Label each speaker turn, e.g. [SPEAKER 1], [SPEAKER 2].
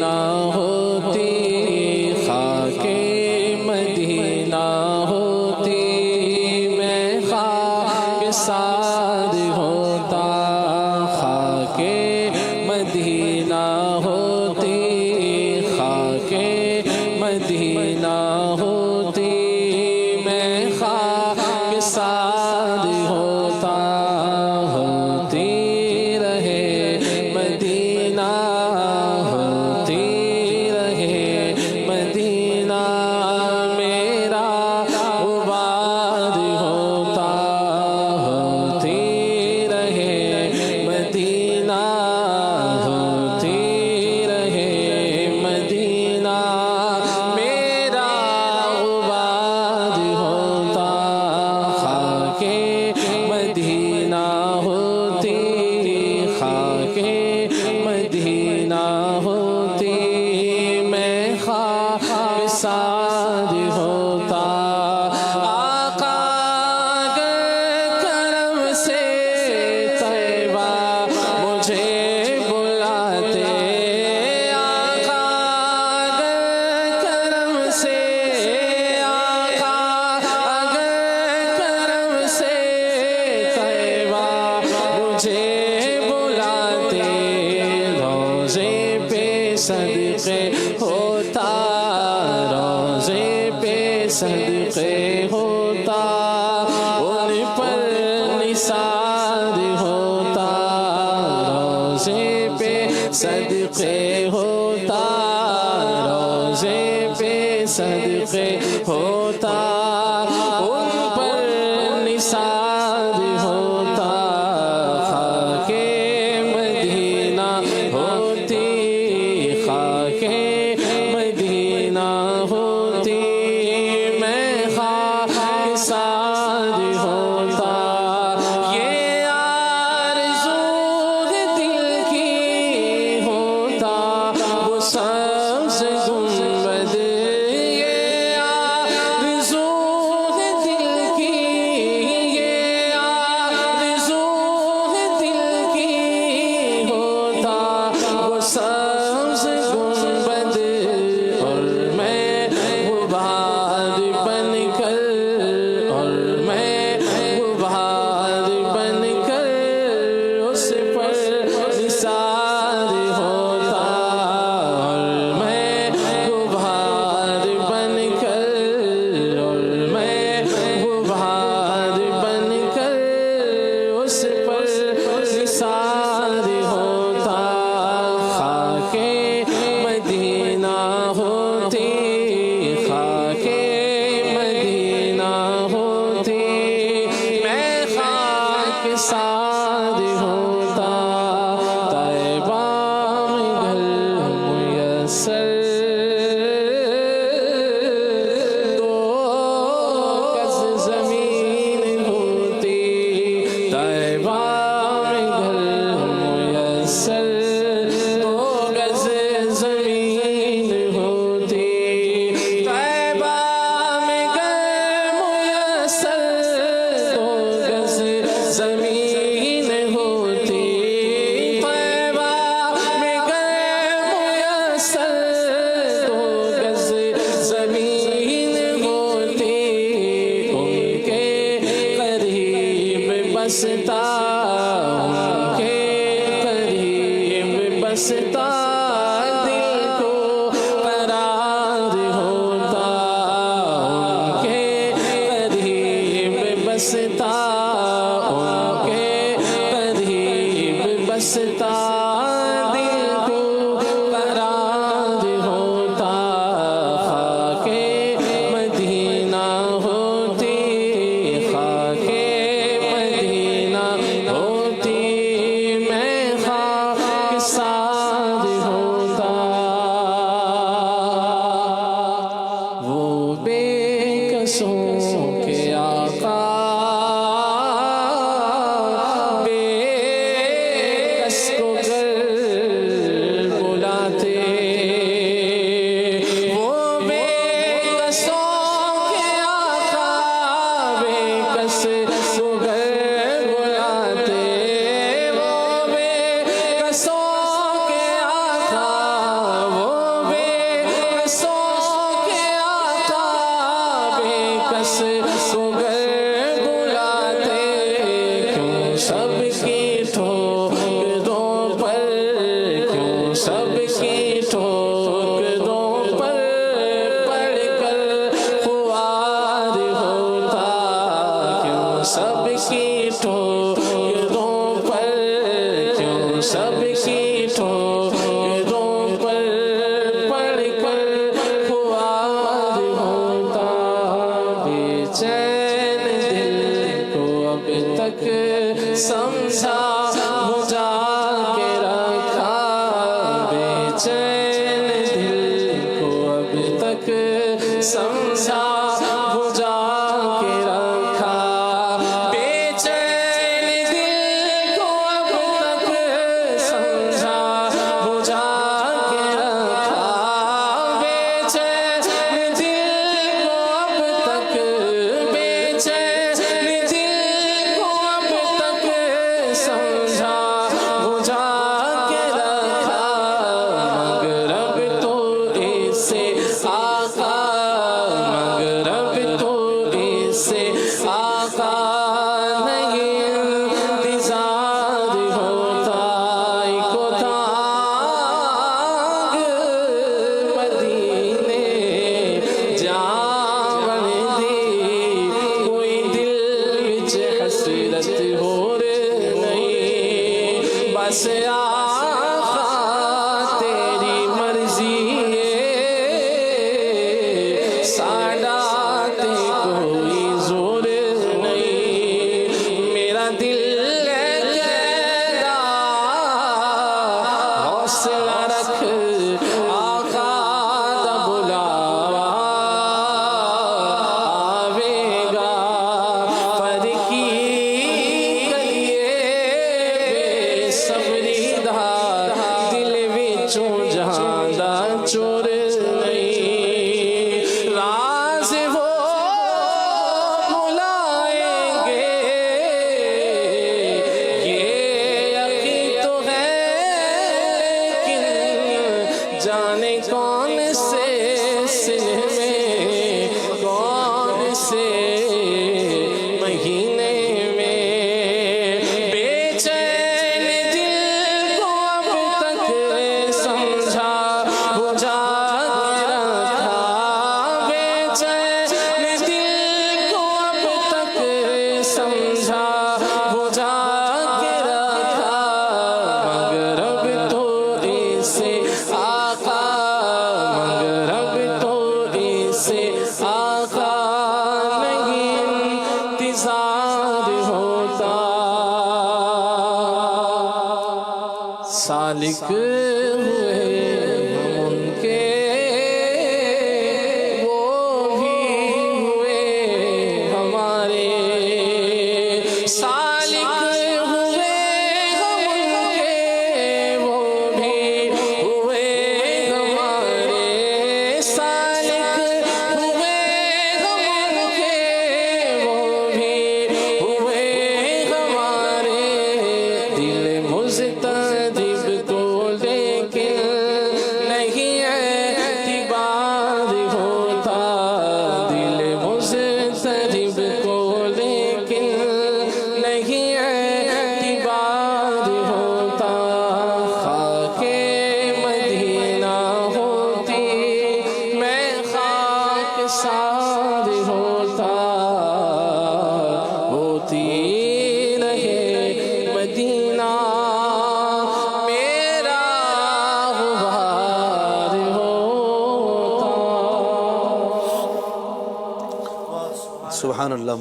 [SPEAKER 1] مدینہ ہوتی خاک مدینہ ہوتی میں خاک سار ہوتا خاک مدینہ ہوتی خاک مدینہ ہوتی میں خاک سار ہوتا ہوتی رہے مدینہ ہوتی رہے مدینہ میرا آباد ہوتا ہوتی رہے مدینہ ہوتی رہے مدینہ میرا آباد ہوتا خاک مدینہ ہوتی خاک مدینہ ہوتی میں خاک سار ہوتا آقا اگر کرم سے طیبہ مجھے بلاتے آقا اگر کرم سے آقا اگر کرم سے طیبہ مجھے بلاتے روزے پہ صدقے ہوتا روزے پہ صدقے ہوتا ان پر نثار ہوتا روزے پہ صدقے ہوتا روزے پہ صدقے ہوتا ان پر نثار ہوتا خاک مدینہ ہوتی خاک مدینہ ہوتی میں سمجھا بجھا کے رکھا بے چین دل کو اب تک سمجھا بجھا کے رکھا بے چین دل کو اب تک بے چین دل کو اب تک سمجھا بجھا کے رکھا مگر اب تو اسے آقا مگر اب تو اسے آقا نہیں انتظار ہوتا کو تانگ مدینے جان دی کوئی دل وچ حسرت ہور نہیں بس آقا تیری مرضی ساڈا تے کوئی زور نہیں میرا دل کہدا حوصلہ رکھ آقا دا بلاوا آوے گا پر کی کریے بے صبری دا دل وچوں جہاں دا چور نہیں راز وہ بلائیں گے یہ یقین تو ہے لیکن جانے کون سے سن میں کون سے مہینے میں بے چین دل کو اب تک سمجھا بجھا کے رکھا بے چین دل کو اب تک سمجھا بجھا کے رکھا مگر اب تو اسے آقا مگر اب تو اسے آقا نہیں انتظار ہوتا سالک ہوئے ہم ان کے وہ بھی ہوئے ہمارے سالک ہوئے ہم ان کے وہ بھی ہوئے ہمارے سالک ہوئے ہم ان کے وہ بھی ہوئے ہمارے دل مستجب کو لیکن نہیں اعتبار ہوتا دل مستجب کو لیکن نہیں اعتبار ہوتا خاک مدینہ ہوتی میں خاک سار ہوتا ہوتی رہے مدینہ میرا غبار ہوتا
[SPEAKER 2] سبحان اللہ